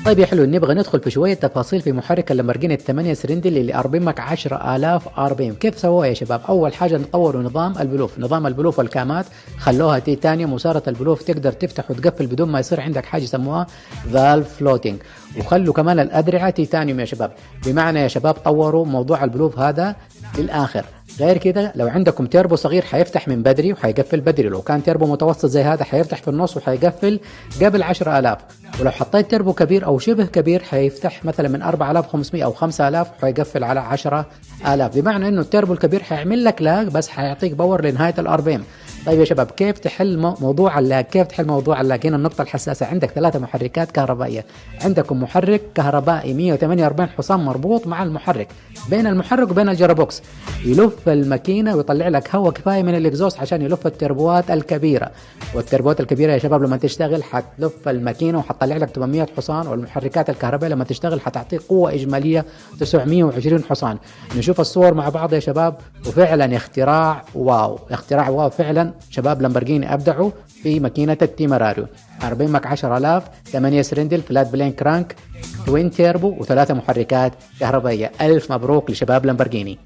طيب يا حلو، نبغى ندخل في شوية تفاصيل في محرك اللامبرجيني الثمانية سرندل اللي اربمك 10000 ار بي ام. كيف سووها يا شباب؟ اول حاجة طوروا نظام البلوف والكامات، خلوها تيتانيوم، وصارت البلوف تقدر تفتح وتقفل بدون ما يصير عندك حاجة يسموها فالف فلوتنج. وخلوا كمان الأدرعة تيتانيوم يا شباب. بمعنى يا شباب طوروا موضوع البلوف هذا للآخر. غير كده لو عندكم تيربو صغير حيفتح من بدري وحيقفل بدري، لو كان تيربو متوسط زي هذا حيفتح في النص وحيقفل قبل 10000، ولو حطيت تيربو كبير أو شبه كبير حيفتح مثلا من 4500 أو 5000 وحيقفل على 10000. بمعنى إنه التيربو الكبير حيعمل لك لاج بس حيعطيك باور لنهاية الار بي ام. طيب يا شباب، كيف تحل موضوع اللاج؟ كيف تحل موضوع اللاج؟ هنا النقطة الحساسة. عندك 3 محركات كهربائية. عندكم محرك كهربائي 148 حصان مربوط مع المحرك، بين المحرك وبين الجرابوكس، يلف الماكينة ويطلع لك هواء كفاية من الاكزوست عشان يلف التربوات الكبيرة. والتربوات الكبيرة يا شباب لما تشتغل حتلف الماكينة وحتطلع لك 800 حصان، والمحركات الكهربائية لما تشتغل حتعطيك قوة إجمالية 920 حصان. نشوف الصور مع بعض يا شباب. وفعلا اختراع واو، اختراع واو فعلا. شباب لامبرجيني أبدعوا في ماكينة التيماراريو. عربين ماك 10000، 8 سرندل، فلات بلين كرانك، توين تيربو، و3 محركات كهربائية. ألف مبروك لشباب لامبرجيني.